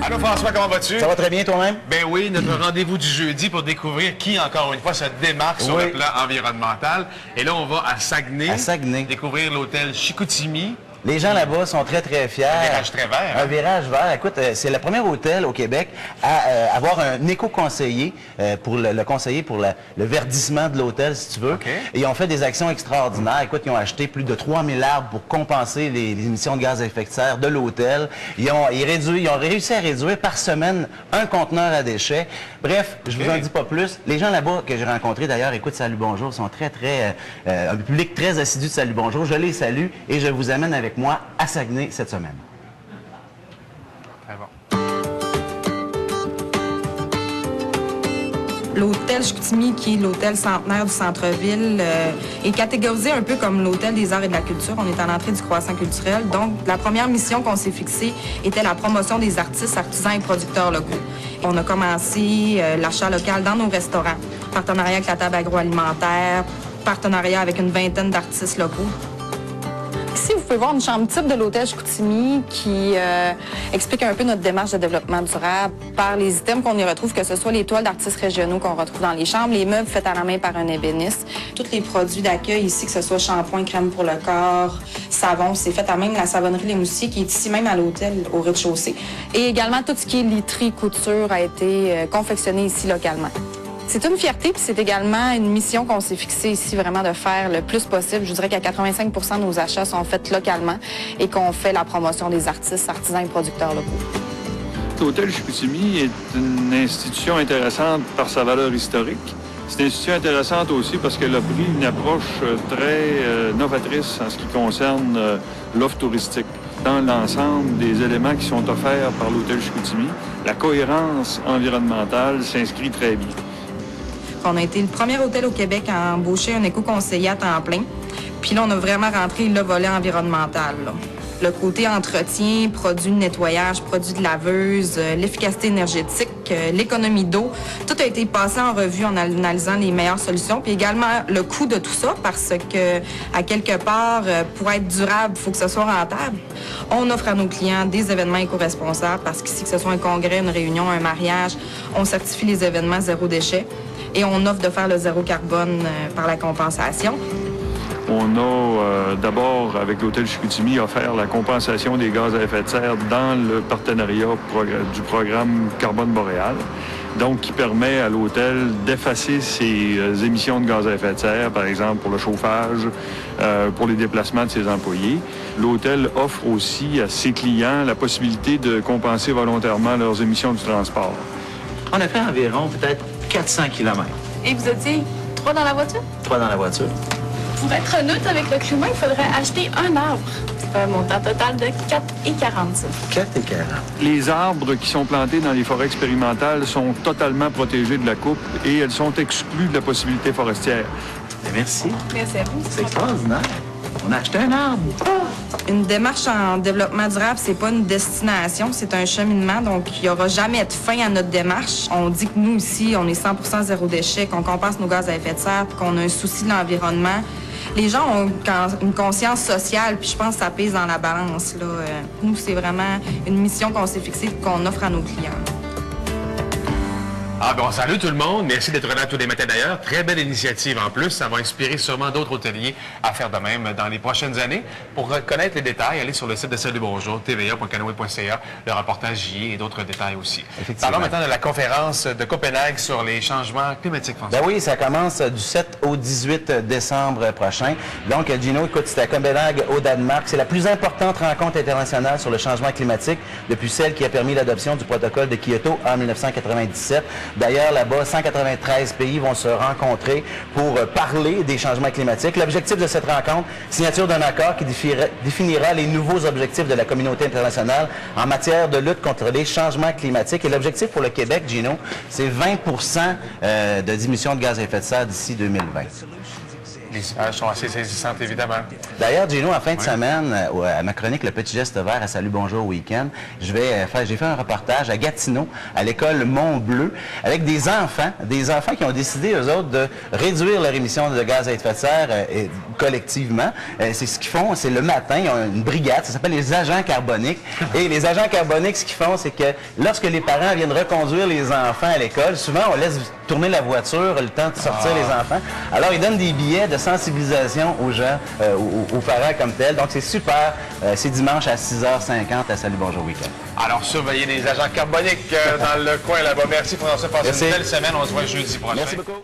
Allô François, comment vas-tu? Ça va très bien toi-même? Ben oui, notre rendez-vous du jeudi pour découvrir qui, encore une fois, se démarque sur le plan environnemental. Et là, on va à Saguenay. À Saguenay. Découvrir l'hôtel Chicoutimi. Les gens là-bas sont très, très fiers. Un virage très vert. Un virage vert. Écoute, c'est le premier hôtel au Québec à avoir un éco-conseiller pour le conseiller pour le verdissement de l'hôtel, si tu veux. Okay. Et ils ont fait des actions extraordinaires. Écoute, ils ont acheté plus de 3000 arbres pour compenser les émissions de gaz à effet de serre de l'hôtel. Ils ont réussi à réduire par semaine un conteneur à déchets. Bref, je vous en dis pas plus. Les gens là-bas que j'ai rencontrés, d'ailleurs, écoute, Salut Bonjour, sont très, très... un public très assidu de Salut Bonjour. Je les salue et je vous amène avec moi à Saguenay cette semaine. Très bon. L'hôtel Chicoutimi, qui est l'hôtel centenaire du centre-ville, est catégorisé un peu comme l'hôtel des arts et de la culture. On est à l'entrée du croissant culturel. Donc, la première mission qu'on s'est fixée était la promotion des artistes, artisans et producteurs locaux. On a commencé l'achat local dans nos restaurants, partenariat avec la table agroalimentaire, partenariat avec une vingtaine d'artistes locaux. Ici, vous pouvez voir une chambre type de l'hôtel Chicoutimi qui explique un peu notre démarche de développement durable par les items qu'on y retrouve, que ce soit les toiles d'artistes régionaux qu'on retrouve dans les chambres, les meubles faits à la main par un ébéniste. Tous les produits d'accueil ici, que ce soit shampoing, crème pour le corps, savon, c'est fait à même la savonnerie Les Moussiers qui est ici même à l'hôtel, au rez-de-chaussée. Et également, tout ce qui est literie, couture a été confectionné ici localement. C'est une fierté, puis c'est également une mission qu'on s'est fixée ici, vraiment de faire le plus possible. Je dirais qu'à 85 % de nos achats sont faits localement et qu'on fait la promotion des artistes, artisans et producteurs locaux. L'hôtel Chicoutimi est une institution intéressante par sa valeur historique. C'est une institution intéressante aussi parce qu'elle a pris une approche très novatrice en ce qui concerne l'offre touristique. Dans l'ensemble des éléments qui sont offerts par l'hôtel Chicoutimi, la cohérence environnementale s'inscrit très bien. On a été le premier hôtel au Québec à embaucher un éco-conseiller à temps plein. Puis là, on a vraiment rentré le volet environnemental, là. Le côté entretien, produits de nettoyage, produits de laveuse, l'efficacité énergétique, l'économie d'eau, tout a été passé en revue en analysant les meilleures solutions. Puis également le coût de tout ça, parce que à quelque part, pour être durable, il faut que ce soit rentable. On offre à nos clients des événements éco-responsables, parce qu'ici, que ce soit un congrès, une réunion, un mariage, on certifie les événements zéro déchet. Et on offre de faire le zéro carbone par la compensation. On a d'abord, avec l'hôtel Chicoutimi, offert la compensation des gaz à effet de serre dans le partenariat du programme Carbone Boréal, donc qui permet à l'hôtel d'effacer ses émissions de gaz à effet de serre, par exemple pour le chauffage, pour les déplacements de ses employés. L'hôtel offre aussi à ses clients la possibilité de compenser volontairement leurs émissions du transport. On a fait environ peut-être 400 km. Et vous étiez 3 dans la voiture? 3 dans la voiture. Pour être neutre avec le climat, il faudrait acheter un arbre. Ça fait un montant total de 4,40 $. 4,40 $. Les arbres qui sont plantés dans les forêts expérimentales sont totalement protégés de la coupe et elles sont exclues de la possibilité forestière. Merci. Merci à vous. C'est extraordinaire. On a acheté un arbre. Une démarche en développement durable, c'est pas une destination, c'est un cheminement. Donc, il n'y aura jamais de fin à notre démarche. On dit que nous, ici, on est 100% zéro déchet, qu'on compense nos gaz à effet de serre, puis qu'on a un souci de l'environnement. Les gens ont une conscience sociale, puis je pense que ça pèse dans la balance, là. Nous, c'est vraiment une mission qu'on s'est fixée et qu'on offre à nos clients. Ah bon, salut tout le monde. Merci d'être là tous les matins d'ailleurs. Très belle initiative en plus. Ça va inspirer sûrement d'autres hôteliers à faire de même dans les prochaines années. Pour connaître les détails, allez sur le site de Salut Bonjour, tva.canoë.ca, le reportage y est et d'autres détails aussi. Parlons maintenant de la conférence de Copenhague sur les changements climatiques, François. Ben oui, ça commence du 7 au 18 décembre prochain. Donc, Gino, écoute, c'est à Copenhague, au Danemark. C'est la plus importante rencontre internationale sur le changement climatique depuis celle qui a permis l'adoption du protocole de Kyoto en 1997. D'ailleurs, là-bas, 193 pays vont se rencontrer pour parler des changements climatiques. L'objectif de cette rencontre, signature d'un accord qui définira les nouveaux objectifs de la communauté internationale en matière de lutte contre les changements climatiques. Et l'objectif pour le Québec, Gino, c'est 20 % de diminution de gaz à effet de serre d'ici 2020. Les images sont assez saisissantes, évidemment. D'ailleurs, Gino, en fin de semaine, à ma chronique Le Petit Geste Vert à Salut Bonjour Week-end, j'ai fait un reportage à Gatineau, à l'école Mont-Bleu, avec des enfants qui ont décidé, eux autres, de réduire leur émission de gaz à effet de serre collectivement. C'est ce qu'ils font, c'est le matin, ils ont une brigade, ça s'appelle les agents carboniques. Et les agents carboniques, ce qu'ils font, c'est que lorsque les parents viennent reconduire les enfants à l'école, souvent on laisse tourner la voiture, le temps de sortir les enfants. Alors, ils donnent des billets de sensibilisation aux gens, aux parents comme tels. Donc, c'est super. C'est dimanche à 6h50 à Salut Bonjour Week-end. Alors, surveillez les agents carboniques dans le coin là-bas. Merci pour avoir passé une belle semaine. On se voit jeudi prochain. Merci beaucoup.